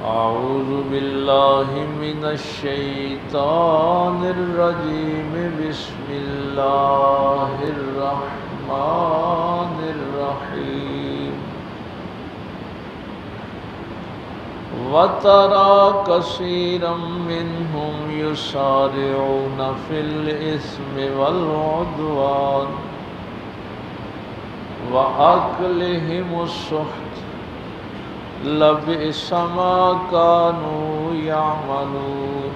أعوذ بالله من الشيطان الرجيم بسم الله الرحمن الرحيم وترى كثيرا منهم يسارعون في الإثم والعدوان وأكلهم السحت لبئس ما كانوا يعملون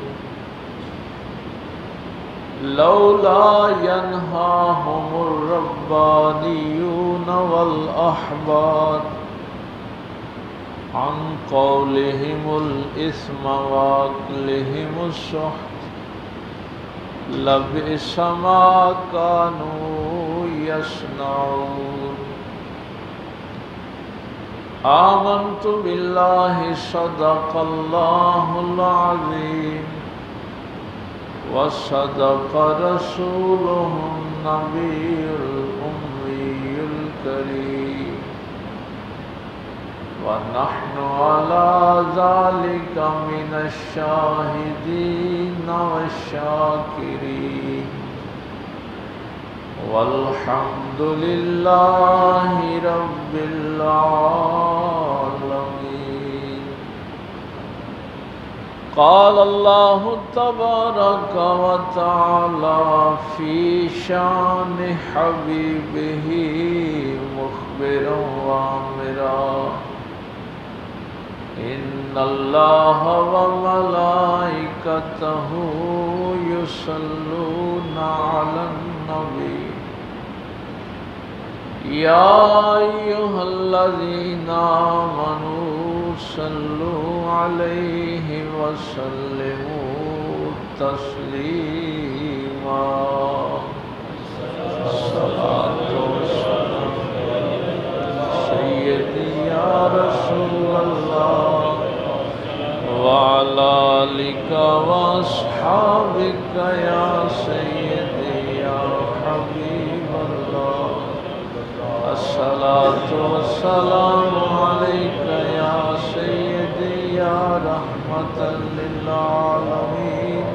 لولا ينهاهم الربانيون والأحبار عن قولهم الإثم وأكلهم السحت لبئس ما كانوا يصنعون آمنت بالله صدق الله العظيم وصدق رسوله النبي الأمي الكريم ونحن على ذلك من الشاهدين والشاكرين والحمد لله رب العالمين قال الله تبارك وتعالى في شان حبيبه مخبرا وامرا إن الله وملائكته يصلون على النبي يا أيها الذين آمنوا صلوا عليه وسلموا تسليما صلاة والسلام سيدي يا رسول الله وعلى آلك وأصحابك يا سيدي يا حبيب الله الصلاة والسلام عليك يا سيدي يا رحمة للعالمين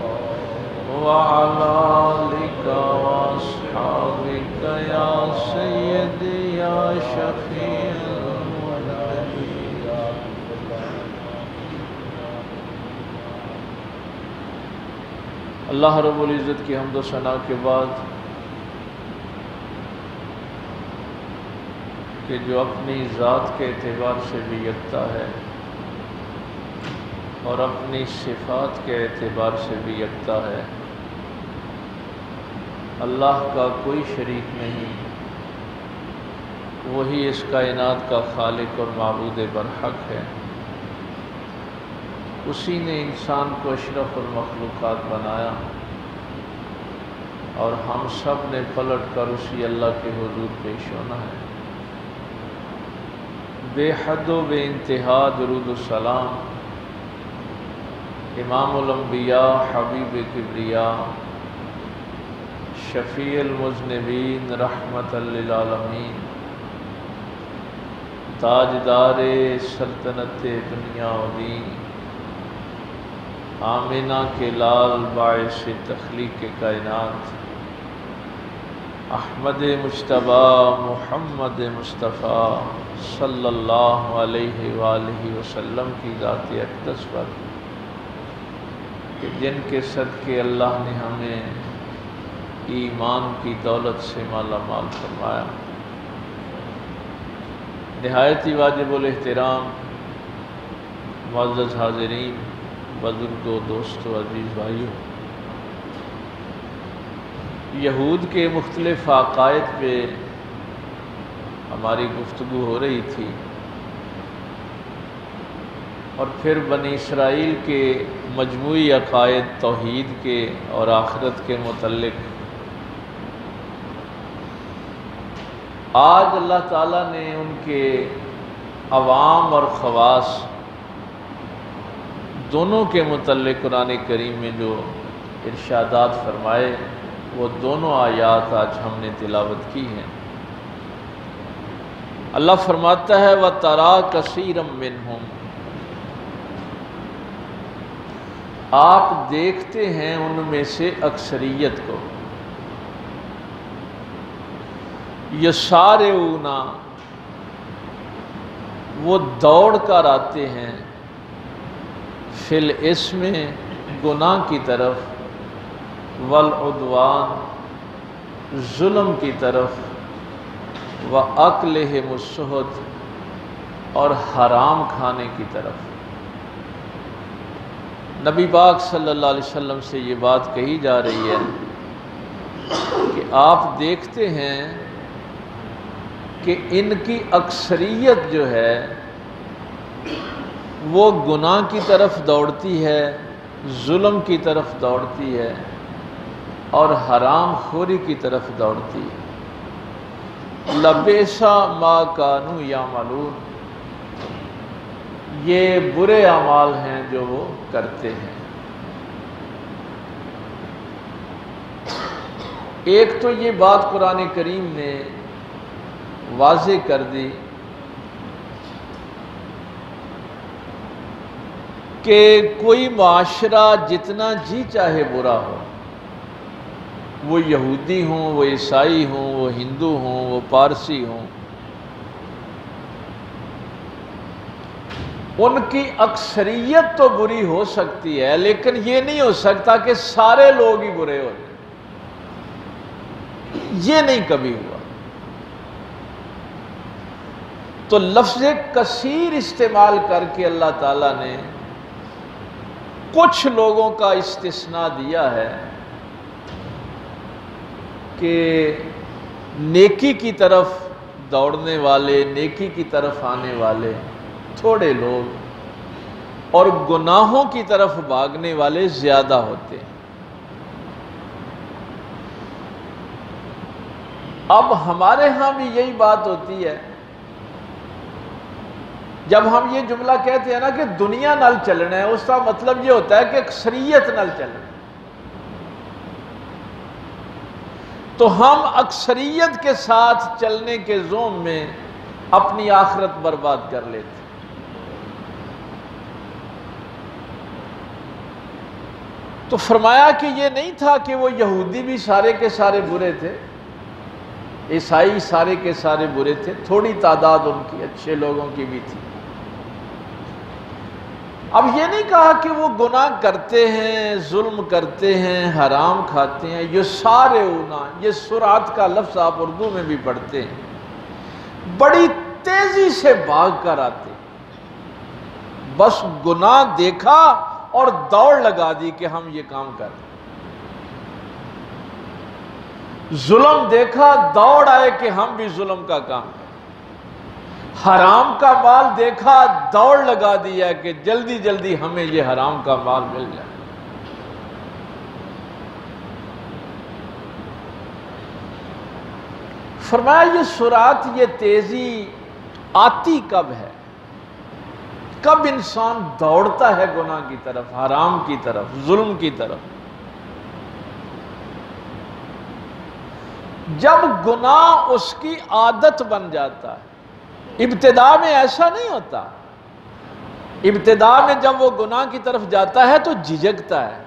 وعلى آلك وأصحابك يا سيدي يا شفيع المذنبين اللہ رب العزت کی حمد و ثنا کے بعد کہ جو اپنی ذات کے اعتبار سے بھی یکتا ہے اور اپنی صفات کے اعتبار سے بھی یکتا ہے، اللہ کا کوئی شریک نہیں، وہی اس کائنات کا خالق اور معبود برحق ہے، اسی نے انسان کو اشرف المخلوقات بنایا اور ہم سب نے پلٹ کر اسی اللہ کے حضور پیش ہونا ہے۔ بے حد و بے انتہا درود السلام امام الانبیاء حبیب کبریاء شفیع المذنبین رحمت للعالمین تاجدار سلطنت دنیا و دین آمنہ کے لال باعث تخلیق کائنات احمد مجتبی محمد مصطفیٰ صلی اللہ علیہ وآلہ وسلم کی ذات اقدس پر کہ جن کے صدقے اللہ نے ہمیں ایمان کی دولت سے مالا مال فرمایا۔ نہایت ہی واجب الاحترام معزز حاضرین، بزرگوں، دوستوں، عزیز بھائیوں، یہود کے مختلف عقائد پہ ہماری گفتگو ہو رہی تھی، اور پھر بنی اسرائیل کے مجموعی عقائد توحید کے اور آخرت کے متعلق۔ آج اللہ تعالیٰ نے ان کے عوام اور خواص دونوں کے متعلق قرآن کریم میں جو ارشادات فرمائے وہ دونوں آیات آج ہم نے تلاوت کی ہیں۔ اللہ فرماتا ہے وَتَرَى كَثِيرًا مِّنْهُمْ، آپ دیکھتے ہیں ان میں سے اکثریت کو یسارعون، وہ دوڑ کر آتے ہیں فی الاسم، گناہ کی طرف، والعدوان، ظلم کی طرف، وَأَكْلِهِمُ السُّحْتَ، اور حرام کھانے کی طرف۔ نبی پاک صلی اللہ علیہ وسلم سے یہ بات کہی جا رہی ہے کہ آپ دیکھتے ہیں کہ ان کی اکثریت جو ہے وہ گناہ کی طرف دوڑتی ہے، ظلم کی طرف دوڑتی ہے، اور حرام خوری کی طرف دوڑتی ہے۔ لَبِئْسَ مَا كَانُوا يَعْمَلُونَ، یہ برے اعمال ہیں جو وہ کرتے ہیں۔ ایک تو یہ بات قرآن کریم نے واضح کر دی کہ کوئی معاشرہ جتنا جی چاہے برا ہو، وہ یہودی ہوں، وہ عیسائی ہوں، وہ ہندو ہوں، وہ پارسی ہوں، ان کی اکثریت تو بری ہو سکتی ہے، لیکن یہ نہیں ہو سکتا کہ سارے لوگ ہی برے ہو جائیں۔ یہ نہیں کبھی ہوا۔ تو لفظ کثیر استعمال کر کے اللہ تعالیٰ نے کچھ لوگوں کا استثناء دیا ہے کہ نیکی کی طرف دوڑنے والے، نیکی کی طرف آنے والے تھوڑے لوگ، اور گناہوں کی طرف بھاگنے والے زیادہ ہوتے ہیں۔ اب ہمارے ہاں بھی یہی بات ہوتی ہے، جب ہم یہ جملہ کہتے ہیں نا کہ دنیا نال چلنا ہے، اس کا مطلب یہ ہوتا ہے کہ اکثریت نال چلنا ہے۔ تو ہم اکثریت کے ساتھ چلنے کے زوم میں اپنی آخرت برباد کر لیتے۔ تو فرمایا کہ یہ نہیں تھا کہ وہ یہودی بھی سارے کے سارے برے تھے، عیسائی سارے کے سارے برے تھے، تھوڑی تعداد ان کی اچھے لوگوں کی بھی تھی۔ اب یہ نہیں کہا کہ وہ گناہ کرتے ہیں، ظلم کرتے ہیں، حرام کھاتے ہیں۔ یسارعون، یہ سرعت کا لفظ آپ اردو میں بھی پڑھتے ہیں، بڑی تیزی سے بھاگ کر آتے، بس گناہ دیکھا اور دوڑ لگا دی کہ ہم یہ کام کریں، ظلم دیکھا دوڑ آئے کہ ہم بھی ظلم کا کام کریں، حرام کا مال دیکھا دوڑ لگا دیا کہ جلدی جلدی ہمیں یہ حرام کا مال مل جائے۔ فرمایا یہ سرعت، یہ تیزی آتی کب ہے؟ کب انسان دوڑتا ہے گناہ کی طرف، حرام کی طرف، ظلم کی طرف؟ جب گناہ اس کی عادت بن جاتا ہے۔ ابتدا میں ایسا نہیں ہوتا، ابتدا میں جب وہ گناہ کی طرف جاتا ہے تو جھجکتا ہے،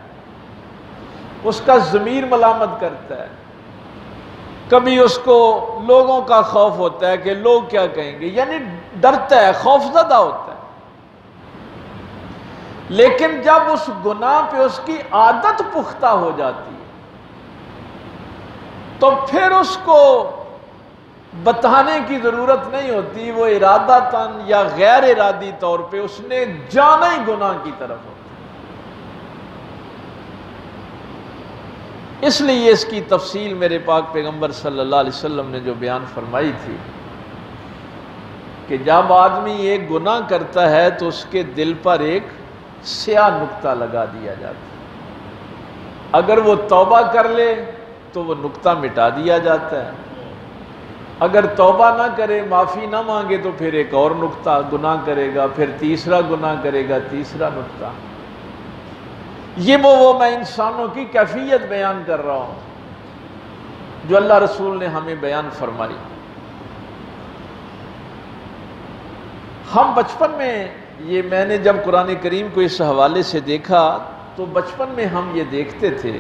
اس کا ضمیر ملامت کرتا ہے، کبھی اس کو لوگوں کا خوف ہوتا ہے کہ لوگ کیا کہیں گے، یعنی ڈرتا ہے، خوفزدہ ہوتا ہے۔ لیکن جب اس گناہ پہ اس کی عادت پختہ ہو جاتی ہے تو پھر اس کو بتانے کی ضرورت نہیں ہوتی، وہ ارادتاً یا غیر ارادی طور پہ اس نے جانا ہی گناہ کی طرف ہوتا۔ اس لیے اس کی تفصیل میرے پاک پیغمبر صلی اللہ علیہ وسلم نے جو بیان فرمائی تھی کہ جب آدمی ایک گناہ کرتا ہے تو اس کے دل پر ایک سیاہ نقطہ لگا دیا جاتا ہے، اگر وہ توبہ کر لے تو وہ نقطہ مٹا دیا جاتا ہے، اگر توبہ نہ کرے، معافی نہ مانگے تو پھر ایک اور نقطہ گناہ کرے گا، پھر تیسرا گناہ کرے گا، تیسرا نقطہ۔ یہ وہ میں انسانوں کی کیفیت بیان کر رہا ہوں جو اللہ رسول نے ہمیں بیان فرمائی۔ ہم بچپن میں، یہ میں نے جب قرآن کریم کو اس حوالے سے دیکھا تو بچپن میں ہم یہ دیکھتے تھے،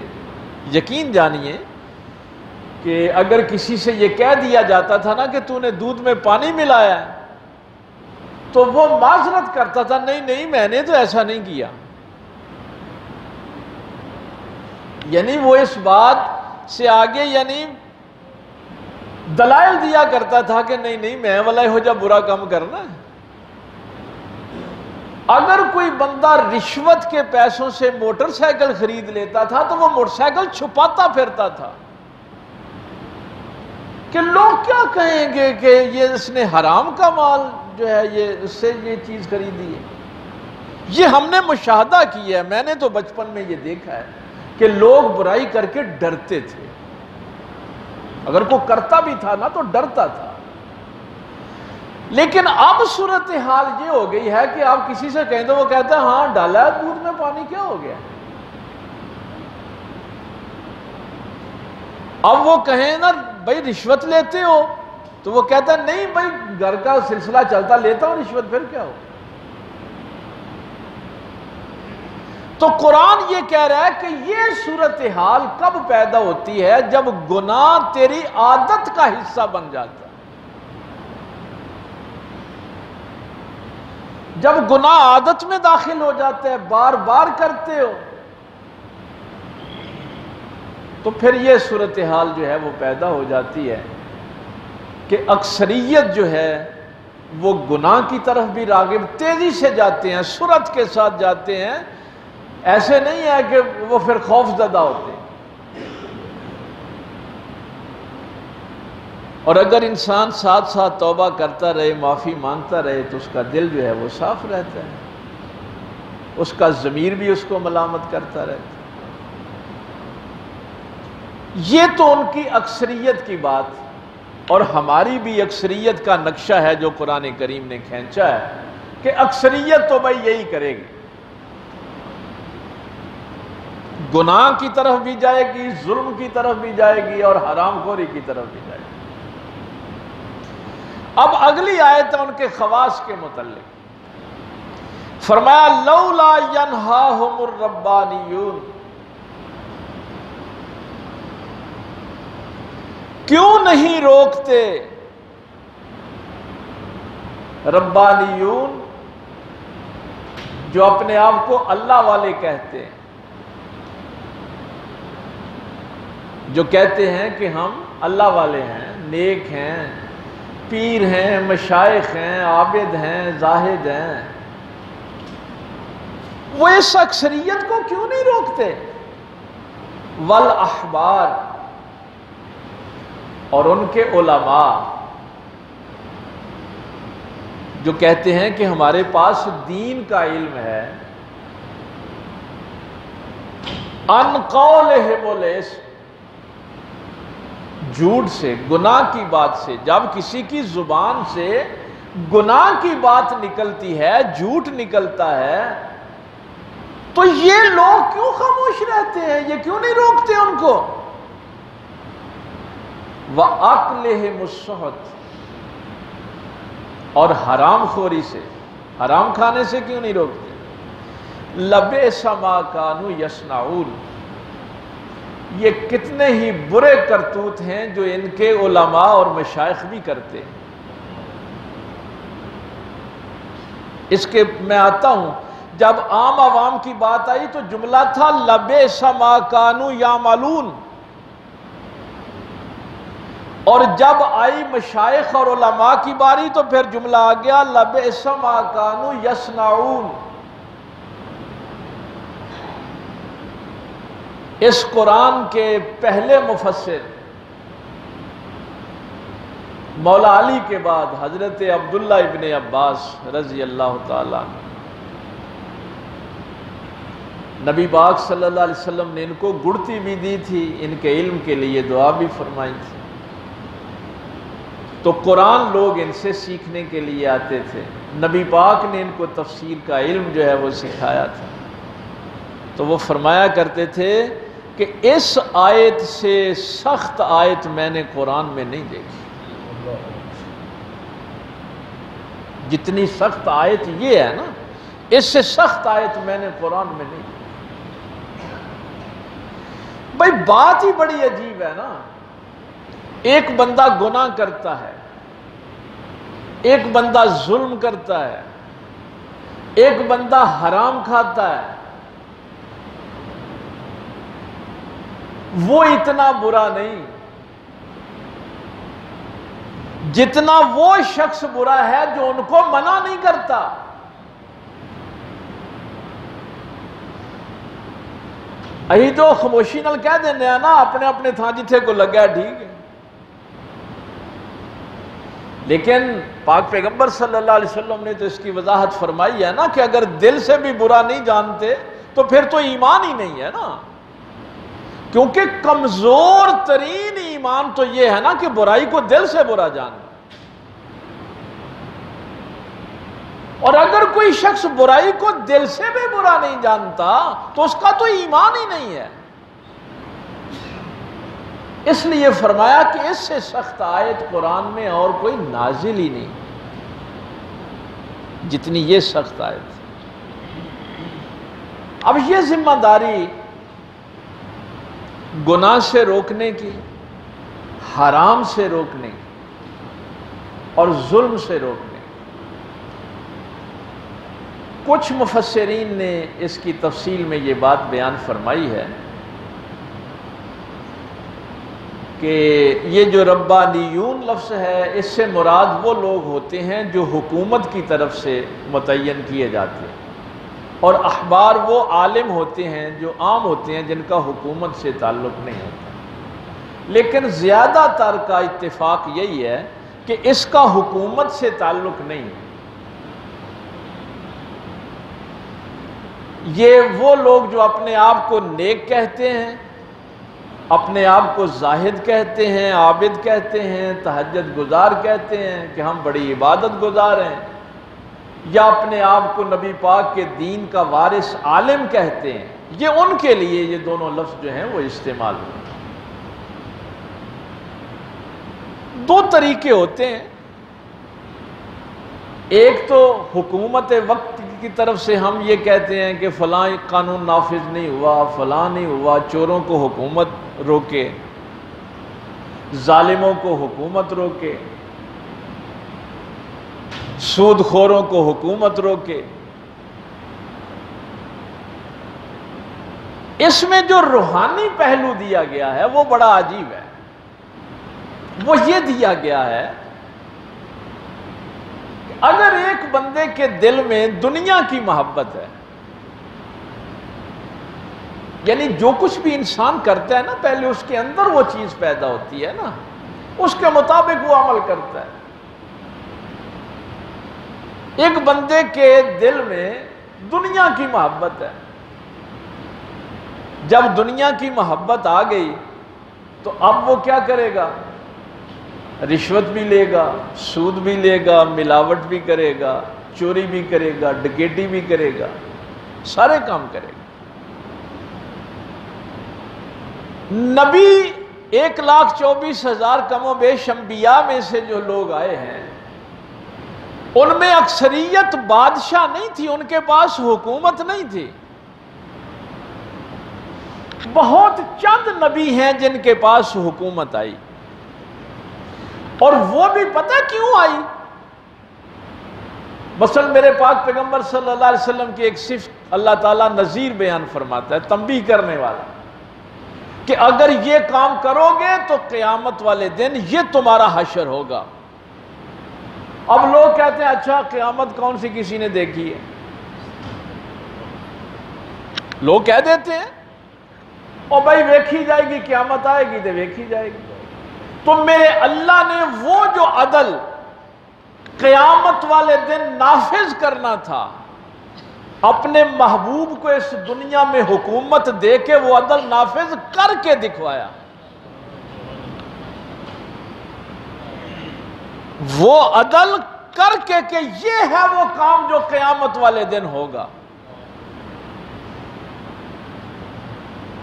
یقین جانیے کہ اگر کسی سے یہ کہہ دیا جاتا تھا نا کہ تو نے دودھ میں پانی ملایا ہے، تو وہ معذرت کرتا تھا، نہیں نہیں میں نے تو ایسا نہیں کیا. یعنی وہ اس بات سے آگے یعنی دلائل دیا کرتا تھا کہ نہیں نہیں میں والا ہو جا برا کام کرنا ہے. اگر کوئی بندہ رشوت کے پیسوں سے موٹر سائیکل خرید لیتا تھا تو وہ موٹر سائیکل چھپاتا پھرتا تھا کہ لوگ کیا کہیں گے کہ یہ اس نے حرام کا مال جو ہے یہ اس سے یہ چیز خریدی ہے. یہ ہم نے مشاہدہ کیا ہے، میں نے تو بچپن میں یہ دیکھا ہے کہ لوگ برائی کر کے ڈرتے تھے، اگر کوئی کرتا بھی تھا نا تو ڈرتا تھا. لیکن اب صورتحال یہ ہو گئی ہے کہ آپ کسی سے کہیں تو وہ کہتا ہے ہاں ڈالا ہے دودھ میں پانی، کیا ہو گیا. اب وہ کہیں نا بھائی رشوت لیتے ہو تو وہ کہتا ہے نہیں بھائی گھر کا سلسلہ چلتا لیتا ہوں رشوت، پھر کیا ہو. تو قرآن یہ کہہ رہا ہے کہ یہ صورتحال کب پیدا ہوتی ہے؟ جب گناہ تیری عادت کا حصہ بن جاتا ہے. جب گناہ عادت میں داخل ہو جاتے ہیں، بار بار کرتے ہو، تو پھر یہ صورتحال جو ہے وہ پیدا ہو جاتی ہے کہ اکثریت جو ہے وہ گناہ کی طرف بھی راغب تیزی سے جاتے ہیں، سرعت کے ساتھ جاتے ہیں. ایسے نہیں ہے کہ وہ پھر خوف زدہ ہوتے ہیں. اور اگر انسان ساتھ ساتھ توبہ کرتا رہے، معافی مانگتا رہے، تو اس کا دل جو ہے وہ صاف رہتا ہے، اس کا ضمیر بھی اس کو ملامت کرتا رہتا ہے. یہ تو ان کی اکثریت کی بات، اور ہماری بھی اکثریت کا نقشہ ہے جو قرآن کریم نے کھینچا ہے کہ اکثریت تو بھائی یہی کرے گی، گناہ کی طرف بھی جائے گی، ظلم کی طرف بھی جائے گی، اور حرام خوری کی طرف بھی جائے گی. اب اگلی آیت ہے ان کے خواص کے متعلق. فرمایا لولا ینہاہم الربانیون، کیوں نہیں روکتے ربانیون جو اپنے آپ کو اللہ والے کہتے ہیں، جو کہتے ہیں کہ ہم اللہ والے ہیں، نیک ہیں، پیر ہیں، مشائخ ہیں، عابد ہیں، زاہد ہیں، وہ اس اکثریت کو کیوں نہیں روکتے؟ والاحبار، اور ان کے علماء جو کہتے ہیں کہ ہمارے پاس دین کا علم ہے، ان قولہم الاسم، جھوٹ سے، گناہ کی بات سے. جب کسی کی زبان سے گناہ کی بات نکلتی ہے، جھوٹ نکلتا ہے، تو یہ لوگ کیوں خاموش رہتے ہیں؟ یہ کیوں نہیں روکتے ان کو؟ وَأَكْلِهِمُ السُّحْتِ، اور حرام خوری سے، حرام کھانے سے کیوں نہیں روکتے؟ لَبِئْسَ مَا كَانُوا يَصْنَعُونَ، یہ کتنے ہی برے کرتوت ہیں جو ان کے علماء اور مشائخ بھی کرتے ہیں. اس کے میں آتا ہوں، جب عام عوام کی بات آئی تو جملہ تھا لَبِئْسَ مَا كَانُوا يَعْمَلُونَ، اور جب آئی مشائخ اور علماء کی باری تو پھر جملہ آ گیا لَبِئْسَ مَا كَانُوا يَصْنَعُونَ. اس قرآن کے پہلے مفسر مولا علی کے بعد حضرت عبداللہ ابن عباس رضی اللہ تعالیٰ عنہ، نبی پاک صلی اللہ علیہ وسلم نے ان کو گڑتی بھی دی تھی، ان کے علم کے لیے دعا بھی فرمائی تھی. تو قرآن لوگ ان سے سیکھنے کے لیے آتے تھے. نبی پاک نے ان کو تفسیر کا علم جو ہے وہ سکھایا تھا. تو وہ فرمایا کرتے تھے کہ اس آیت سے سخت آیت میں نے قرآن میں نہیں دیکھی. جتنی سخت آیت یہ ہے نا، اس سے سخت آیت میں نے قرآن میں نہیں دیکھی. بھائی بات ہی بڑی عجیب ہے نا، ایک بندہ گناہ کرتا ہے، ایک بندہ ظلم کرتا ہے، ایک بندہ حرام کھاتا ہے، وہ اتنا برا نہیں جتنا وہ شخص برا ہے جو ان کو منع نہیں کرتا۔ اہی تو خاموشی نال کہہ دینے ہیں نا، اپنے اپنے تھان جتھے کو لگا ہے ٹھیک ہے، لیکن پاک پیغمبر صلی اللہ علیہ وسلم نے تو اس کی وضاحت فرمائی ہے نا کہ اگر دل سے بھی برا نہیں جانتے تو پھر تو ایمان ہی نہیں ہے نا، کیونکہ کمزور ترین ایمان تو یہ ہے نا کہ برائی کو دل سے برا جاننا۔ اور اگر کوئی شخص برائی کو دل سے بھی برا نہیں جانتا تو اس کا تو ایمان ہی نہیں ہے۔ اس لیے فرمایا کہ اس سے سخت آیت قرآن میں اور کوئی نازل ہی نہیں جتنی یہ سخت آیت۔ اب یہ ذمہ داری گناہ سے روکنے کی، حرام سے روکنے کی اور ظلم سے روکنے کی، کچھ مفسرین نے اس کی تفصیل میں یہ بات بیان فرمائی ہے کہ یہ جو ربانیون لفظ ہے اس سے مراد وہ لوگ ہوتے ہیں جو حکومت کی طرف سے متعین کیے جاتے ہیں، اور احبار وہ عالم ہوتے ہیں جو عام ہوتے ہیں جن کا حکومت سے تعلق نہیں ہوتا۔ لیکن زیادہ تر کا اتفاق یہی ہے کہ اس کا حکومت سے تعلق نہیں ہے۔ یہ وہ لوگ جو اپنے آپ کو نیک کہتے ہیں، اپنے آپ کو زاہد کہتے ہیں، عابد کہتے ہیں، تہجد گزار کہتے ہیں کہ ہم بڑی عبادت گزار ہیں، یا اپنے آپ کو نبی پاک کے دین کا وارث عالم کہتے ہیں، یہ ان کے لیے یہ دونوں لفظ جو ہیں وہ استعمال ہوتے ہیں۔ دو طریقے ہوتے ہیں، ایک تو حکومت وقت کی طرف سے ہم یہ کہتے ہیں کہ فلاں قانون نافذ نہیں ہوا، فلاں نہیں ہوا، چوروں کو حکومت روکے، ظالموں کو حکومت روکے، سود خوروں کو حکومت روکے۔ اس میں جو روحانی پہلو دیا گیا ہے وہ بڑا عجیب ہے۔ وہ یہ دیا گیا ہے کہ اگر ایک بندے کے دل میں دنیا کی محبت ہے، یعنی جو کچھ بھی انسان کرتا ہے نا پہلے اس کے اندر وہ چیز پیدا ہوتی ہے نا، اس کے مطابق وہ عمل کرتا ہے۔ ایک بندے کے دل میں دنیا کی محبت ہے، جب دنیا کی محبت آ گئی تو اب وہ کیا کرے گا؟ رشوت بھی لے گا، سود بھی لے گا، ملاوٹ بھی کرے گا، چوری بھی کرے گا، ڈکیٹی بھی کرے گا، سارے کام کرے گا۔ نبی 1,24,000 کم و بیش انبیاء میں سے جو لوگ آئے ہیں ان میں اکثریت بادشاہ نہیں تھی، ان کے پاس حکومت نہیں تھی۔ بہت چند نبی ہیں جن کے پاس حکومت آئی، اور وہ بھی پتہ کیوں آئی؟ مثلا میرے پاک پیغمبر صلی اللہ علیہ وسلم کی ایک صفت اللہ تعالیٰ نذیر بیان فرماتا ہے، تنبیہ کرنے والا، کہ اگر یہ کام کرو گے تو قیامت والے دن یہ تمہارا حشر ہوگا۔ اب لوگ کہتے ہیں اچھا قیامت کون سی کسی نے دیکھی ہے؟ لوگ کہہ دیتے ہیں اور بھائی ویکھی جائے گی، قیامت آئے گی تو ویکھی جائے گی۔ تو میرے اللہ نے وہ جو عدل قیامت والے دن نافذ کرنا تھا، اپنے محبوب کو اس دنیا میں حکومت دے کے وہ عدل نافذ کر کے دکھوایا۔ وہ عدل کر کے کہ یہ ہے وہ کام جو قیامت والے دن ہوگا۔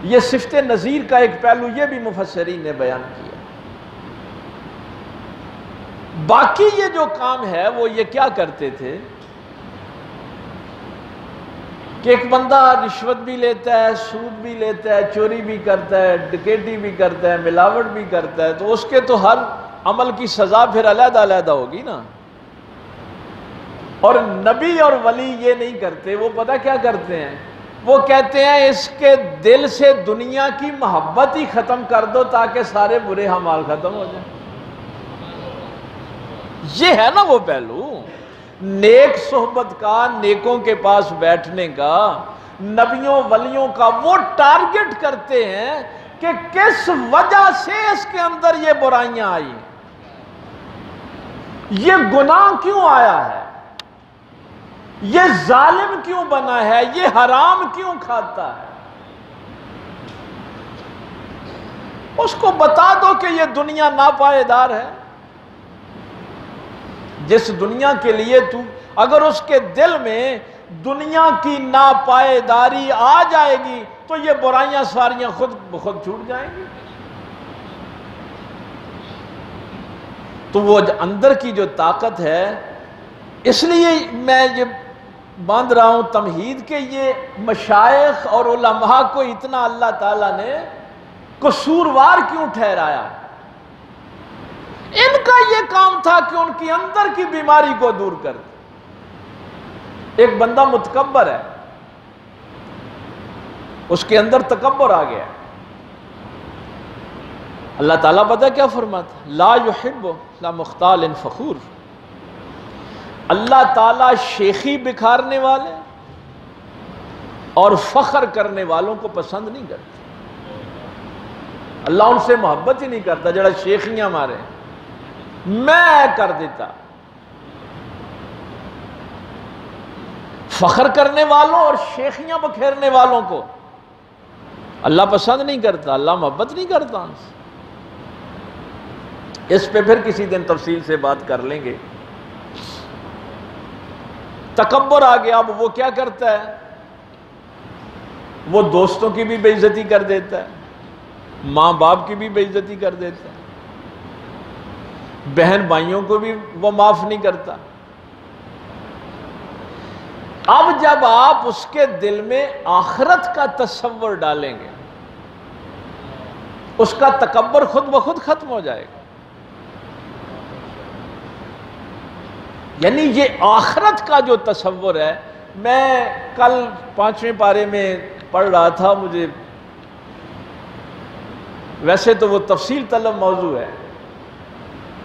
یہ صفت نذیر کا ایک پہلو یہ بھی مفسرین نے بیان کیا۔ باقی یہ جو کام ہے وہ یہ کیا کرتے تھے کہ ایک بندہ رشوت بھی لیتا ہے، سود بھی لیتا ہے، چوری بھی کرتا ہے، ڈکیٹی بھی کرتا ہے، ملاوٹ بھی کرتا ہے، تو اس کے تو ہر عمل کی سزا پھر علیحدہ علیحدہ ہوگی نا۔ اور نبی اور ولی یہ نہیں کرتے، وہ پتہ کیا کرتے ہیں؟ وہ کہتے ہیں اس کے دل سے دنیا کی محبت ہی ختم کر دو تاکہ سارے برے اعمال ختم ہو جائیں۔ یہ ہے نا وہ پہلو، نیک صحبت کا، نیکوں کے پاس بیٹھنے کا، نبیوں ولیوں کا۔ وہ ٹارگٹ کرتے ہیں کہ کس وجہ سے اس کے اندر یہ برائیاں آئی، یہ گناہ کیوں آیا ہے، یہ ظالم کیوں بنا ہے، یہ حرام کیوں کھاتا ہے۔ اس کو بتا دو کہ یہ دنیا ناپائیدار ہے۔ جس دنیا کے لیے تو، اگر اس کے دل میں دنیا کی ناپائیداری آ جائے گی تو یہ برائیاں ساریاں خود بخود چھوٹ جائیں گی۔ تو وہ اندر کی جو طاقت ہے، اس لیے میں یہ باندھ رہا ہوں تمہید کہ یہ مشائخ اور علماء کو اتنا اللہ تعالیٰ نے قصوروار کیوں ٹھہرایا۔ ان کا یہ کام تھا کہ ان کی اندر کی بیماری کو دور کر دے۔ ایک بندہ متکبر ہے، اس کے اندر تکبر آ گیا، اللہ تعالیٰ پتہ کیا فرماتا؟ لا یحب لا مختال فخور۔ اللہ تعالیٰ شیخی بکھارنے والے اور فخر کرنے والوں کو پسند نہیں کرتا۔ اللہ ان سے محبت ہی نہیں کرتا جڑا شیخیاں مارے، میں کر دیتا۔ فخر کرنے والوں اور شیخیاں بکھیرنے والوں کو اللہ پسند نہیں کرتا، اللہ محبت نہیں کرتا ان سے۔ اس پہ پھر کسی دن تفصیل سے بات کر لیں گے۔ تکبر آ گیا، اب وہ کیا کرتا ہے؟ وہ دوستوں کی بھی بے عزتی کر دیتا ہے، ماں باپ کی بھی بے عزتی کر دیتا ہے، بہن بھائیوں کو بھی وہ معاف نہیں کرتا۔ اب جب آپ اس کے دل میں آخرت کا تصور ڈالیں گے، اس کا تکبر خود بخود ختم ہو جائے گا۔ یعنی یہ آخرت کا جو تصور ہے، میں کل 5ویں پارے میں پڑھ رہا تھا، مجھے ویسے تو وہ تفصیل طلب موضوع ہے۔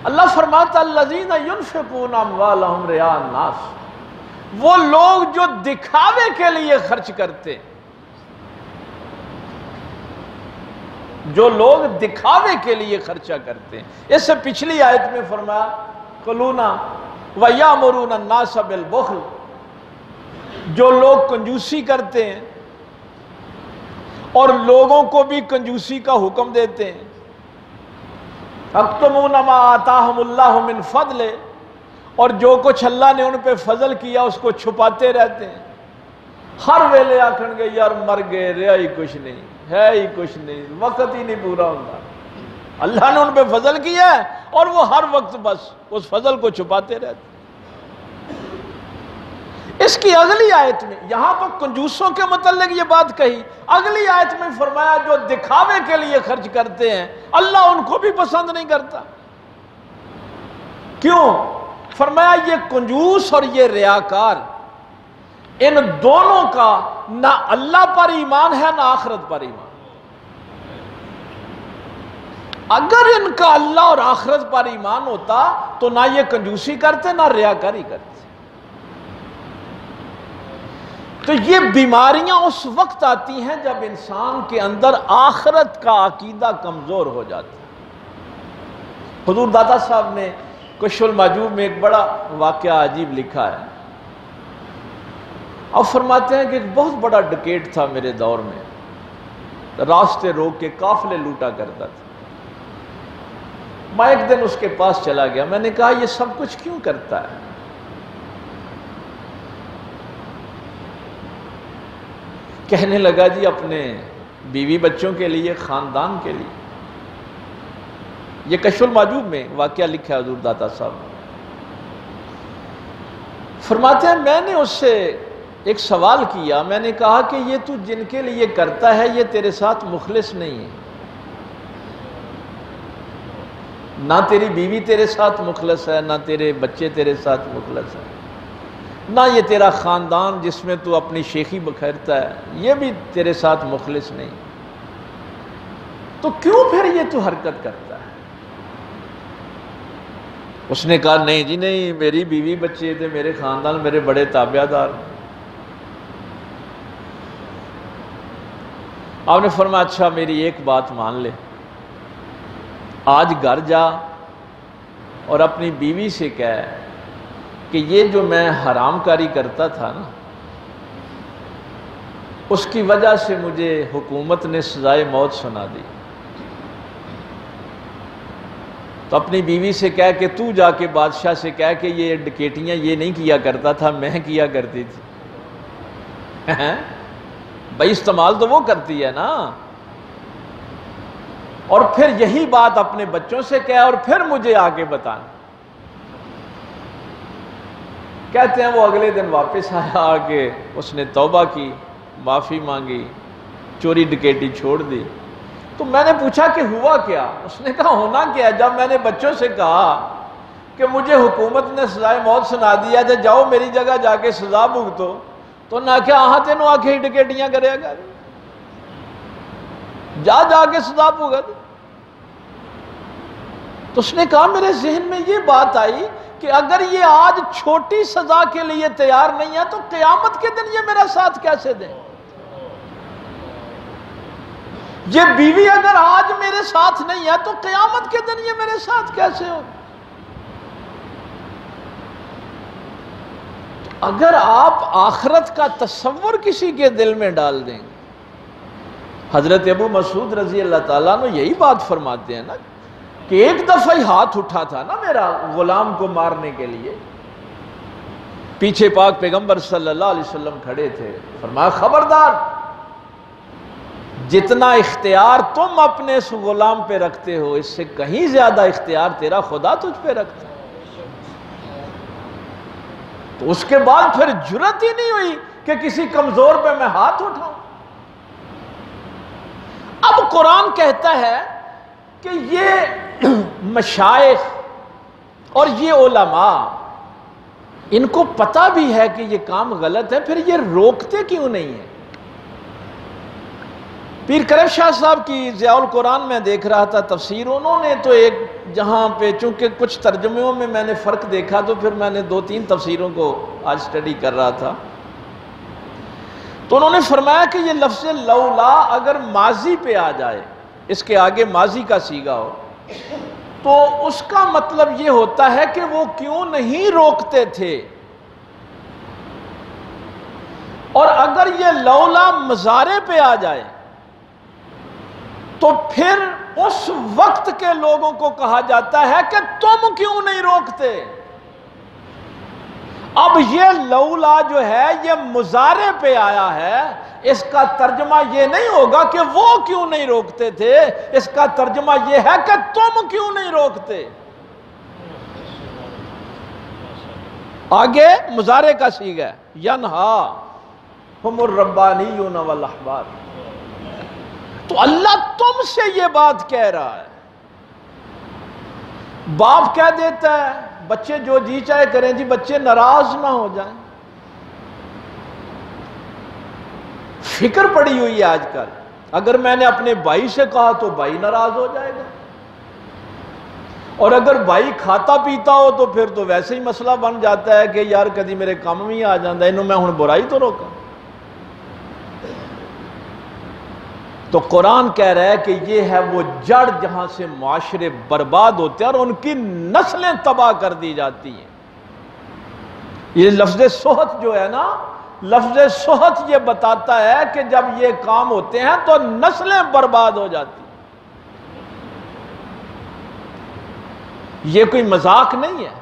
اللہ فرماتا الذین ينفقون اموالهم رئاء الناس، وہ لوگ جو دکھاوے کے لیے خرچ کرتے، جو لوگ دکھاوے کے لیے خرچہ کرتے ہیں۔ اس سے پچھلی آیت میں فرمایا قلونا وَيَأْمُرُونَ النَّاسَ بِالْبُخْلِ، جو لوگ کنجوسی کرتے ہیں اور لوگوں کو بھی کنجوسی کا حکم دیتے ہیں۔ اَكْتُمُونَ مَا آتَاهُمُ اللَّهُ مِنْ فَضْلِ، اور جو کچھ اللہ نے ان پہ فضل کیا اس کو چھپاتے رہتے ہیں۔ ہر ویلے آکھن گے یار مر گئے، رہا ہی کچھ نہیں، ہے ہی کچھ نہیں، وقت ہی نہیں پورا ہوتا۔ اللہ نے ان پہ فضل کیا ہے اور وہ ہر وقت بس اس فضل کو چھپاتے رہتے۔ اس کی اگلی آیت میں، یہاں تو کنجوسوں کے متعلق یہ بات کہی، اگلی آیت میں فرمایا جو دکھاوے کے لیے خرچ کرتے ہیں اللہ ان کو بھی پسند نہیں کرتا۔ کیوں؟ فرمایا یہ کنجوس اور یہ ریاکار، ان دونوں کا نہ اللہ پر ایمان ہے نہ آخرت پر ایمان۔ اگر ان کا اللہ اور آخرت پر ایمان ہوتا تو نہ یہ کنجوسی کرتے نہ ریاکاری کرتے۔ تو یہ بیماریاں اس وقت آتی ہیں جب انسان کے اندر آخرت کا عقیدہ کمزور ہو جاتا ہے۔ حضور داتا صاحب نے کشف المحجوب میں ایک بڑا واقعہ عجیب لکھا ہے۔ اب فرماتے ہیں کہ ایک بہت بڑا ڈکیٹ تھا میرے دور میں، راستے روک کے قافلے لوٹا کرتا تھا۔ میں ایک دن اس کے پاس چلا گیا، میں نے کہا یہ سب کچھ کیوں کرتا ہے؟ کہنے لگا جی اپنے بیوی بچوں کے لیے، خاندان کے لیے۔ یہ کشف المحجوب میں واقعہ لکھا ہے حضور داتا صاحب۔ فرماتے ہیں میں نے اس سے ایک سوال کیا، میں نے کہا کہ یہ تو جن کے لیے کرتا ہے یہ تیرے ساتھ مخلص نہیں ہے، نہ تیری بیوی تیرے ساتھ مخلص ہے، نہ تیرے بچے تیرے ساتھ مخلص ہے، نہ یہ تیرا خاندان جس میں تو اپنی شیخی بکھیرتا ہے یہ بھی تیرے ساتھ مخلص نہیں، تو کیوں پھر یہ تو حرکت کرتا ہے؟ اس نے کہا نہیں جی نہیں، میری بیوی بچے تھے، میرے خاندان میرے بڑے تابع دار۔ آپ نے فرمایا اچھا میری ایک بات مان لے، آج گھر جا اور اپنی بیوی سے کہہ کہ یہ جو میں حرام کاری کرتا تھا نا، اس کی وجہ سے مجھے حکومت نے سزائے موت سنا دی، تو اپنی بیوی سے کہہ کہ تو جا کے بادشاہ سے کہہ کہ یہ ڈکیٹیاں یہ نہیں کیا کرتا تھا، میں کیا کرتی تھی۔ بھائی استعمال تو وہ کرتی ہے نا، اور پھر یہی بات اپنے بچوں سے کہہ اور پھر مجھے آگے بتانا۔ کہتے ہیں وہ اگلے دن واپس آیا، آگے اس نے توبہ کی، معافی مانگی، چوری ڈکیٹی چھوڑ دی۔ تو میں نے پوچھا کہ ہوا کیا؟ اس نے کہا ہونا کیا، جب میں نے بچوں سے کہا کہ مجھے حکومت نے سزائے موت سنا دیا ہے، جاؤ میری جگہ جا کے سزا بھگتو، تو نہ کیا آہاں تینوں آکے ہی ڈکیٹیاں کرے گا، جا جا کے سزا بھگت۔ تو اس نے کہا میرے ذہن میں یہ بات آئی کہ اگر یہ آج چھوٹی سزا کے لیے تیار نہیں ہے تو قیامت کے دن یہ میرا ساتھ کیسے دیں؟ یہ بیوی اگر آج میرے ساتھ نہیں ہے تو قیامت کے دن یہ میرے ساتھ کیسے ہو؟ اگر آپ آخرت کا تصور کسی کے دل میں ڈال دیں گے، حضرت ابو مسعود رضی اللہ تعالیٰ عنہ یہی بات فرماتے ہیں نا کہ ایک دفعہ ہی ہاتھ اٹھا تھا نا میرا غلام کو مارنے کے لیے، پیچھے پاک پیغمبر صلی اللہ علیہ وسلم کھڑے تھے، فرمایا خبردار، جتنا اختیار تم اپنے اس غلام پہ رکھتے ہو اس سے کہیں زیادہ اختیار تیرا خدا تجھ پہ رکھتا ہے۔ تو اس کے بعد پھر جرات ہی نہیں ہوئی کہ کسی کمزور پہ میں ہاتھ اٹھاؤں۔ اب قرآن کہتا ہے کہ یہ مشائخ اور یہ علماء ان کو پتہ بھی ہے کہ یہ کام غلط ہے، پھر یہ روکتے کیوں نہیں ہیں؟ پیر کرم شاہ صاحب کی ضیاء القرآن میں دیکھ رہا تھا تفسیر، انہوں نے تو ایک جہاں پہ چونکہ کچھ ترجموں میں میں نے فرق دیکھا تو پھر میں نے 2-3 تفسیروں کو آج سٹڈی کر رہا تھا، تو انہوں نے فرمایا کہ یہ لفظ لولا اگر ماضی پہ آ جائے، اس کے آگے ماضی کا صیغہ ہو، تو اس کا مطلب یہ ہوتا ہے کہ وہ کیوں نہیں روکتے تھے، اور اگر یہ لولا مضارع پہ آ جائے تو پھر اس وقت کے لوگوں کو کہا جاتا ہے کہ تم کیوں نہیں روکتے۔ اب یہ لولا جو ہے یہ مضارع پہ آیا ہے، اس کا ترجمہ یہ نہیں ہوگا کہ وہ کیوں نہیں روکتے تھے، اس کا ترجمہ یہ ہے کہ تم کیوں نہیں روکتے۔ آگے مضارع کا صیغہ ہے ینہاہم الربانیون والاحبار، تو اللہ تم سے یہ بات کہہ رہا ہے۔ باپ کہہ دیتا ہے بچے جو جی چاہے کریں جی، بچے ناراض نہ ہو جائیں۔ فکر پڑی ہوئی ہے آج کل، اگر میں نے اپنے بھائی سے کہا تو بھائی ناراض ہو جائے گا، اور اگر بھائی کھاتا پیتا ہو تو پھر تو ویسے ہی مسئلہ بن جاتا ہے کہ یار کدی میرے کام میں آ جاتا ہے، انہوں میں ہن برائی تو روکا۔ تو قرآن کہہ رہا ہے کہ یہ ہے وہ جڑ جہاں سے معاشرے برباد ہوتے ہیں اور ان کی نسلیں تباہ کر دی جاتی ہیں۔ یہ لفظ سہت جو ہے نا، لفظ سہت یہ بتاتا ہے کہ جب یہ کام ہوتے ہیں تو نسلیں برباد ہو جاتی ہیں۔ یہ کوئی مذاق نہیں ہے۔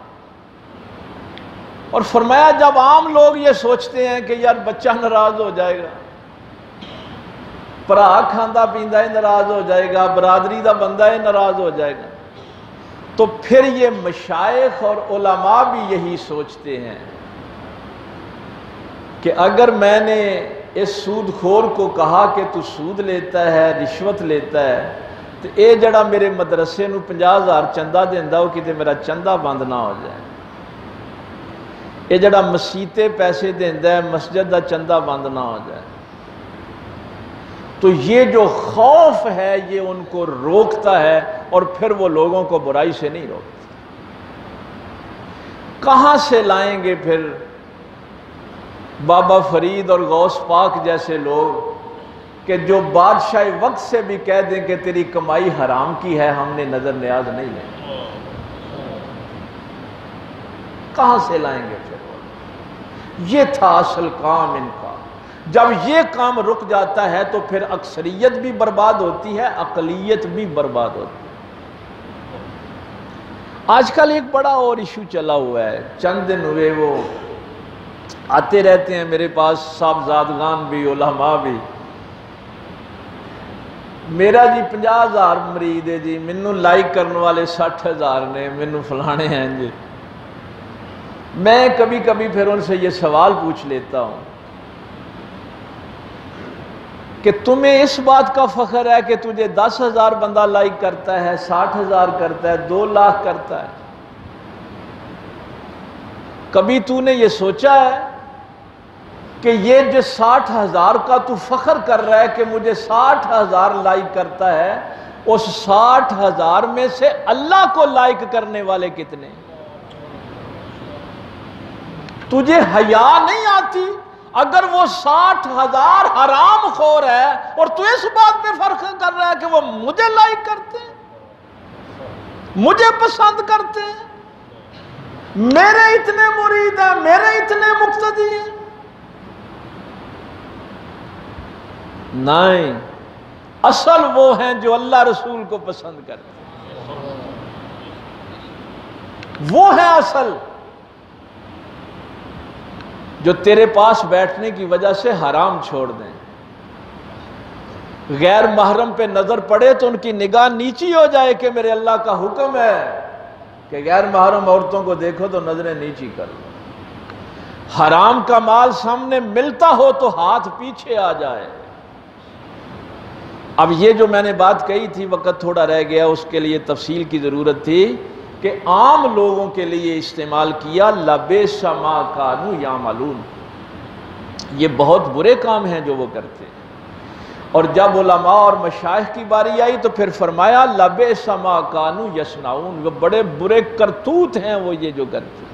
اور فرمایا جب عام لوگ یہ سوچتے ہیں کہ یار بچہ ناراض ہو جائے گا، بھرا کھاندہ پیندہ ہی ناراض ہو جائے گا، برادری دا بندہ ہی ناراض ہو جائے گا، تو پھر یہ مشائخ اور علماء بھی یہی سوچتے ہیں کہ اگر میں نے اس سود خور کو کہا کہ تو سود لیتا ہے، رشوت لیتا ہے، تو اے جڑا میرے مدرسے نو 50,000 چندہ دیندا وہ کتے میرا چندہ بند نہ ہو جائے، اے جڑا مسیتے پیسے دیندا ہے مسجد دا چندہ بند نہ ہو جائے۔ تو یہ جو خوف ہے یہ ان کو روکتا ہے، اور پھر وہ لوگوں کو برائی سے نہیں روکتا۔ کہاں سے لائیں گے پھر بابا فرید اور غوث پاک جیسے لوگ کہ جو بادشاہ وقت سے بھی کہہ دیں کہ تیری کمائی حرام کی ہے، ہم نے نظر نیاز نہیں لیں؟ کہاں سے لائیں گے پھر؟ یہ تھا اصل کام ان کا۔ جب یہ کام رک جاتا ہے تو پھر اکثریت بھی برباد ہوتی ہے، اقلیت بھی برباد ہوتی ہے۔ آج کل ایک بڑا اور ایشو چلا ہوا ہے، چند دن ہوئے وہ آتے رہتے ہیں میرے پاس صاحبزادگان بھی علماء بھی، میرا جی 50,000 مرید ہے جی، منو لائک کرنے والے 60,000 نے، منو فلانے ہیں جی۔ میں کبھی کبھی پھر ان سے یہ سوال پوچھ لیتا ہوں کہ تمہیں اس بات کا فخر ہے کہ تجھے 10,000 بندہ لائک کرتا ہے، 60,000 کرتا ہے، 2 لاکھ کرتا ہے؟ کبھی تو نے یہ سوچا ہے کہ یہ جو 60,000 کا تو فخر کر رہا ہے کہ مجھے 60,000 لائک کرتا ہے، اس 60,000 میں سے اللہ کو لائک کرنے والے کتنے؟ تجھے حیا نہیں آتی اگر وہ 60,000 حرام خور ہے اور تو اس بات پہ فرق کر رہا ہے کہ وہ مجھے لائک کرتے ہیں، مجھے پسند کرتے ہیں، میرے اتنے مرید ہیں، میرے اتنے مقتدی ہیں؟ نہیں، اصل وہ ہیں جو اللہ رسول کو پسند کرتے ہیں، وہ ہیں اصل، جو تیرے پاس بیٹھنے کی وجہ سے حرام چھوڑ دیں، غیر محرم پہ نظر پڑے تو ان کی نگاہ نیچی ہو جائے کہ میرے اللہ کا حکم ہے کہ غیر محرم عورتوں کو دیکھو تو نظریں نیچی کر لو، حرام کا مال سامنے ملتا ہو تو ہاتھ پیچھے آ جائے۔ اب یہ جو میں نے بات کہی تھی، وقت تھوڑا رہ گیا، اس کے لیے تفصیل کی ضرورت تھی کہ عام لوگوں کے لیے استعمال کیا لَبِئْسَ مَا كَانُوا يَعْمَلُونَ، یہ بہت برے کام ہیں جو وہ کرتے ہیں۔ اور جب علماء اور مشائخ کی باری آئی تو پھر فرمایا لَبِئْسَ مَا كَانُوا يَصْنَعُونَ، وہ بڑے برے کرتوت ہیں وہ یہ جو کرتے ہیں۔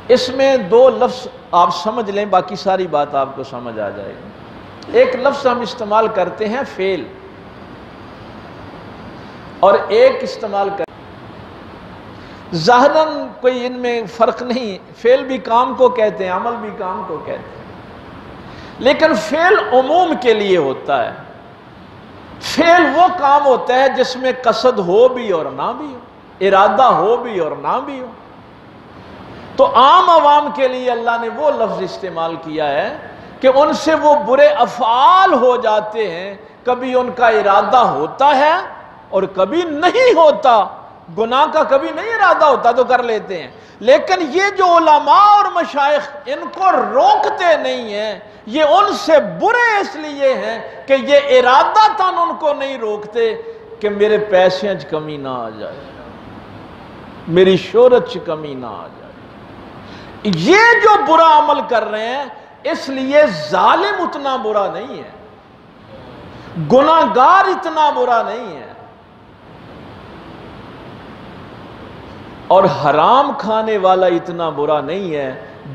اس میں 2 لفظ آپ سمجھ لیں، باقی ساری بات آپ کو سمجھ آ جائے گی۔ ایک لفظ ہم استعمال کرتے ہیں فعل، اور ایک استعمال کرتے ظاہراً کوئی ان میں فرق نہیں، فعل بھی کام کو کہتے ہیں، عمل بھی کام کو کہتے ہیں، لیکن فعل عموم کے لیے ہوتا ہے۔ فعل وہ کام ہوتا ہے جس میں قصد ہو بھی اور نہ بھی ہو، ارادہ ہو بھی اور نہ بھی ہو۔ تو عام عوام کے لیے اللہ نے وہ لفظ استعمال کیا ہے کہ ان سے وہ برے افعال ہو جاتے ہیں، کبھی ان کا ارادہ ہوتا ہے اور کبھی نہیں ہوتا، گناہ کا کبھی نہیں ارادہ ہوتا تو کر لیتے ہیں، لیکن یہ جو علماء اور مشائخ ان کو روکتے نہیں ہیں، یہ ان سے برے اس لیے ہیں کہ یہ ارادہ تن ان کو نہیں روکتے کہ میرے پیسے چ کمی نہ آ جائے، میری شہرت چ کمی نہ آ جائے۔ یہ جو برا عمل کر رہے ہیں اس لیے ظالم اتنا برا نہیں ہے، گناہگار اتنا برا نہیں ہے، اور حرام کھانے والا اتنا برا نہیں ہے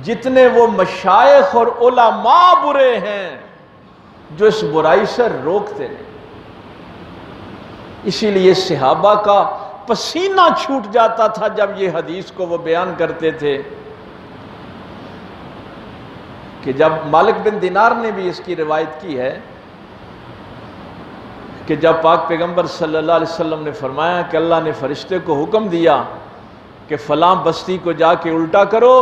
جتنے وہ مشائخ اور علماء برے ہیں جو اس برائی سے روکتے ہیں۔ اسی لیے صحابہ کا پسینہ چھوٹ جاتا تھا جب یہ حدیث کو وہ بیان کرتے تھے کہ جب مالک بن دینار نے بھی اس کی روایت کی ہے کہ جب پاک پیغمبر صلی اللہ علیہ وسلم نے فرمایا کہ اللہ نے فرشتے کو حکم دیا کہ فلاں بستی کو جا کے الٹا کرو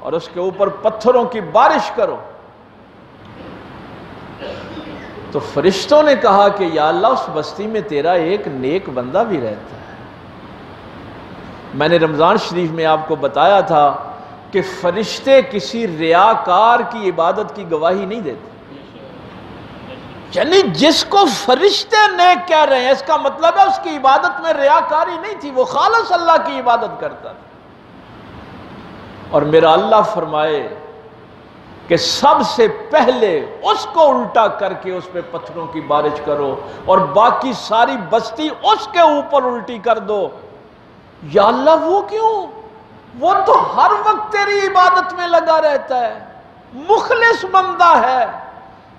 اور اس کے اوپر پتھروں کی بارش کرو، تو فرشتوں نے کہا کہ یا اللہ اس بستی میں تیرا ایک نیک بندہ بھی رہتا ہے۔ میں نے رمضان شریف میں آپ کو بتایا تھا کہ فرشتے کسی ریاکار کی عبادت کی گواہی نہیں دیتے. یعنی جس کو فرشتے نیک کہہ رہے ہیں اس کا مطلب ہے اس کی عبادت میں ریاکاری نہیں تھی، وہ خالص اللہ کی عبادت کرتا تھا. اور میرا اللہ فرمائے کہ سب سے پہلے اس کو الٹا کر کے اس پہ پتھروں کی بارش کرو اور باقی ساری بستی اس کے اوپر الٹی کر دو. یا اللہ وہ کیوں؟ وہ تو ہر وقت تیری عبادت میں لگا رہتا ہے، مخلص بندہ ہے.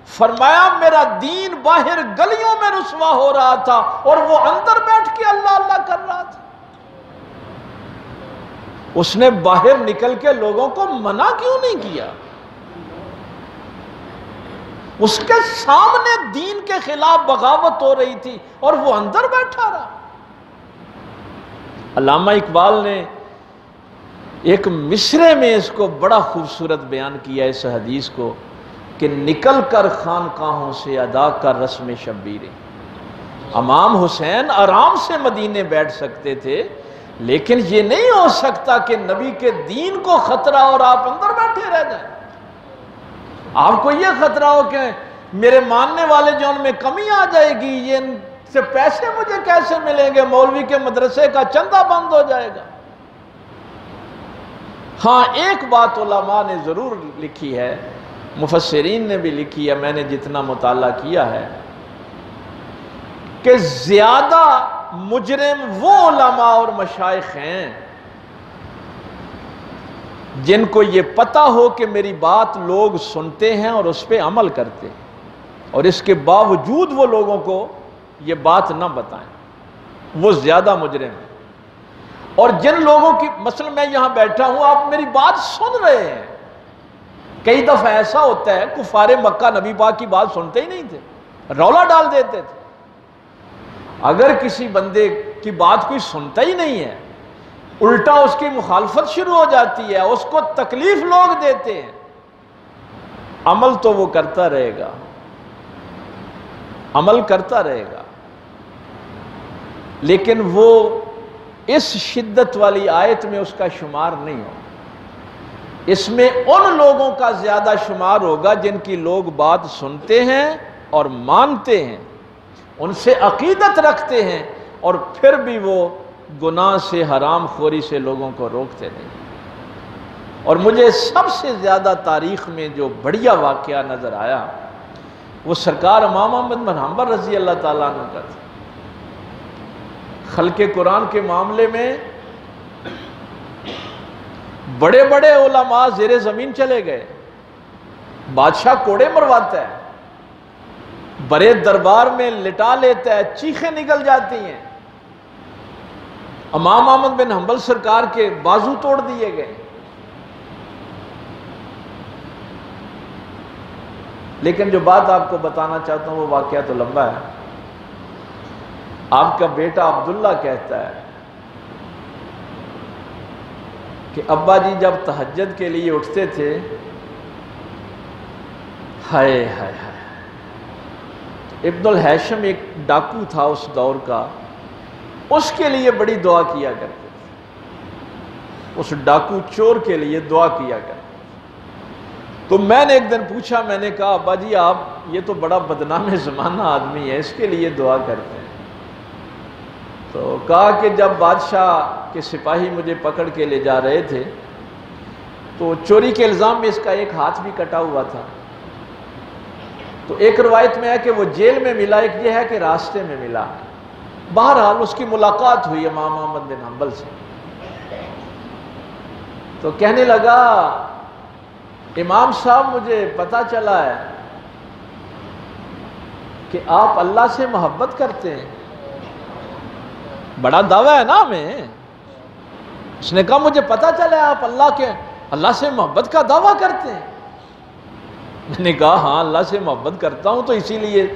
فرمایا میرا دین باہر گلیوں میں رسوا ہو رہا تھا اور وہ اندر بیٹھ کے اللہ اللہ کر رہا تھا. اس نے باہر نکل کے لوگوں کو منع کیوں نہیں کیا؟ اس کے سامنے دین کے خلاف بغاوت ہو رہی تھی اور وہ اندر بیٹھا رہا. علامہ اقبال نے ایک مصرے میں اس کو بڑا خوبصورت بیان کیا اس حدیث کو کہ نکل کر خانقاہوں سے ادا کر رسم شبیر. امام حسین آرام سے مدینے بیٹھ سکتے تھے لیکن یہ نہیں ہو سکتا کہ نبی کے دین کو خطرہ اور آپ اندر بیٹھے رہ جائیں. آپ کو یہ خطرہ ہو کہ میرے ماننے والے جو ان میں کمی آ جائے گی، یہ ان سے پیسے مجھے کیسے ملیں گے، مولوی کے مدرسے کا چندہ بند ہو جائے گا. ہاں ایک بات علماء نے ضرور لکھی ہے، مفسرین نے بھی لکھی ہے، میں نے جتنا مطالعہ کیا ہے، کہ زیادہ مجرم وہ علماء اور مشائخ ہیں جن کو یہ پتہ ہو کہ میری بات لوگ سنتے ہیں اور اس پہ عمل کرتے ہیں اور اس کے باوجود وہ لوگوں کو یہ بات نہ بتائیں، وہ زیادہ مجرم ہیں. اور جن لوگوں کی، مثلا میں یہاں بیٹھا ہوں آپ میری بات سن رہے ہیں، کئی دفعہ ایسا ہوتا ہے کفار مکہ نبی پاک کی بات سنتے ہی نہیں تھے، رولا ڈال دیتے تھے. اگر کسی بندے کی بات کوئی سنتا ہی نہیں ہے، الٹا اس کی مخالفت شروع ہو جاتی ہے، اس کو تکلیف لوگ دیتے ہیں، عمل تو وہ کرتا رہے گا، عمل کرتا رہے گا، لیکن وہ اس شدت والی آیت میں اس کا شمار نہیں ہوگا. اس میں ان لوگوں کا زیادہ شمار ہوگا جن کی لوگ بات سنتے ہیں اور مانتے ہیں، ان سے عقیدت رکھتے ہیں اور پھر بھی وہ گناہ سے، حرام خوری سے لوگوں کو روکتے نہیں. اور مجھے سب سے زیادہ تاریخ میں جو بڑھیا واقعہ نظر آیا وہ سرکار امام احمد بن حنبل رضی اللہ تعالیٰ عنہ کا تھا. خلق قرآن کے معاملے میں بڑے بڑے علماء زیر زمین چلے گئے، بادشاہ کوڑے مرواتا ہے، بڑے دربار میں لٹا لیتا ہے، چیخیں نکل جاتی ہیں. امام احمد بن حنبل سرکار کے بازو توڑ دیے گئے. لیکن جو بات آپ کو بتانا چاہتا ہوں وہ واقعہ تو لمبا ہے. آپ کا بیٹا عبداللہ کہتا ہے کہ ابا جی جب تہجد کے لیے اٹھتے تھے، ہائے ہائے ہائے، ابن الحیشم ایک ڈاکو تھا اس دور کا، اس کے لیے بڑی دعا کیا کرتے تھے، اس ڈاکو چور کے لیے دعا کیا کرتے. تو میں نے ایک دن پوچھا، میں نے کہا ابا جی آپ یہ تو بڑا بدنام زمانہ آدمی ہے، اس کے لیے دعا کرتے ہیں. تو کہا کہ جب بادشاہ کے سپاہی مجھے پکڑ کے لے جا رہے تھے تو چوری کے الزام میں اس کا ایک ہاتھ بھی کٹا ہوا تھا. تو ایک روایت میں ہے کہ وہ جیل میں ملا، ایک یہ ہے کہ راستے میں ملا. بہرحال اس کی ملاقات ہوئی امام احمد بن حنبل سے. تو کہنے لگا امام صاحب مجھے پتہ چلا ہے کہ آپ اللہ سے محبت کرتے ہیں. بڑا دعویٰ ہے نا ہمیں. اس نے کہا مجھے پتہ چلا ہے آپ اللہ سے محبت کا دعویٰ کرتے ہیں. میں نے کہا ہاں اللہ سے محبت کرتا ہوں، تو اسی لیے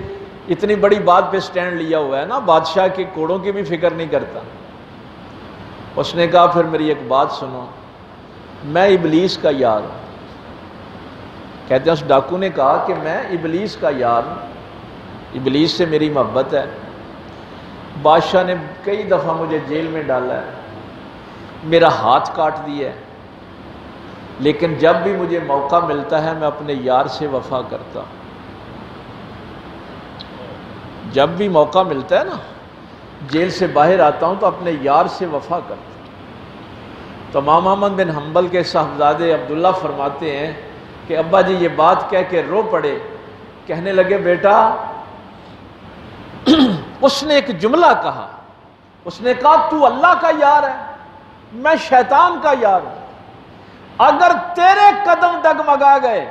اتنی بڑی بات پہ سٹینڈ لیا ہوا ہے نا، بادشاہ کے کوڑوں کی بھی فکر نہیں کرتا. اس نے کہا پھر میری ایک بات سنو، میں ابلیس کا یار ہوں. کہتے ہیں اس ڈاکو نے کہا کہ میں ابلیس کا یار ہوں، ابلیس سے میری محبت ہے. بادشاہ نے کئی دفعہ مجھے جیل میں ڈالا ہے، میرا ہاتھ کاٹ دیا ہے، لیکن جب بھی مجھے موقع ملتا ہے میں اپنے یار سے وفا کرتا ہوں. جب بھی موقع ملتا ہے نا، جیل سے باہر آتا ہوں تو اپنے یار سے وفا کرتا ہوں. تو امام احمد بن حنبل کے صاحبزادے عبداللہ فرماتے ہیں کہ ابا جی یہ بات کہہ کے رو پڑے. کہنے لگے بیٹا اس نے ایک جملہ کہا، اس نے کہا تو اللہ کا یار ہے، میں شیطان کا یار ہوں. اگر تیرے قدم ڈگمگا گئے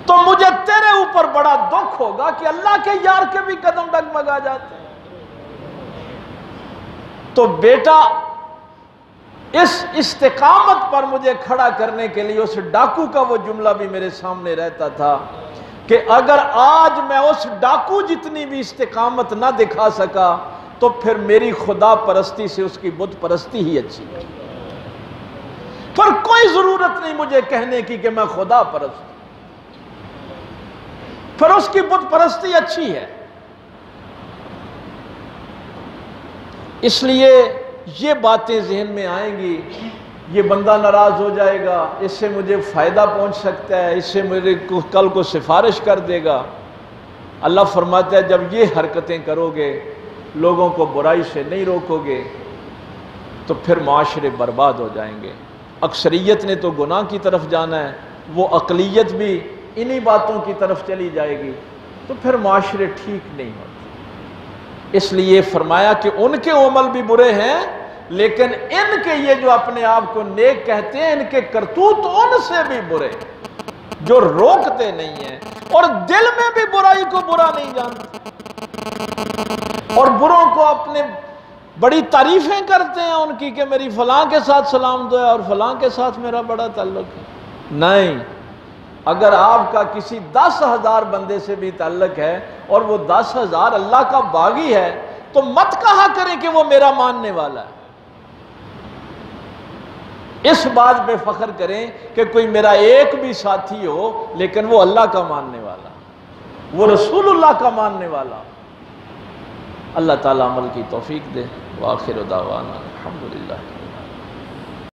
تو مجھے تیرے اوپر بڑا دکھ ہوگا کہ اللہ کے یار کے بھی قدم ڈگمگا جاتے ہیں. تو بیٹا اس استقامت پر مجھے کھڑا کرنے کے لیے اس ڈاکو کا وہ جملہ بھی میرے سامنے رہتا تھا کہ اگر آج میں اس ڈاکو جتنی بھی استقامت نہ دکھا سکا تو پھر میری خدا پرستی سے اس کی بت پرستی ہی اچھی ہے. پھر کوئی ضرورت نہیں مجھے کہنے کی کہ میں خدا پرست ہوں، پھر اس کی بت پرستی اچھی ہے. اس لیے یہ باتیں ذہن میں آئیں گی، یہ بندہ ناراض ہو جائے گا، اس سے مجھے فائدہ پہنچ سکتا ہے، اس سے میرے کل کو سفارش کر دے گا. اللہ فرماتا ہے جب یہ حرکتیں کرو گے، لوگوں کو برائی سے نہیں روکو گے تو پھر معاشرے برباد ہو جائیں گے. اکثریت نے تو گناہ کی طرف جانا ہے، وہ اقلیت بھی انہی باتوں کی طرف چلی جائے گی تو پھر معاشرے ٹھیک نہیں ہوتے. اس لیے فرمایا کہ ان کے عمل بھی برے ہیں لیکن ان کے یہ جو اپنے آپ کو نیک کہتے ہیں ان کے کرتوت ان سے بھی برے، جو روکتے نہیں ہیں اور دل میں بھی برائی کو برا نہیں جانتے اور بروں کو اپنے بڑی تعریفیں کرتے ہیں ان کی کہ میری فلاں کے ساتھ سلام دعا اور فلاں کے ساتھ میرا بڑا تعلق ہے. نہیں، اگر آپ کا کسی 10,000 بندے سے بھی تعلق ہے اور وہ 10,000 اللہ کا باغی ہے تو مت کہا کریں کہ وہ میرا ماننے والا ہے. اس بات پہ فخر کریں کہ کوئی میرا ایک بھی ساتھی ہو لیکن وہ اللہ کا ماننے والا، وہ رسول اللہ کا ماننے والا. اللہ تعالیٰ عمل کی توفیق دے. وآخر دعوانا الحمدللہ.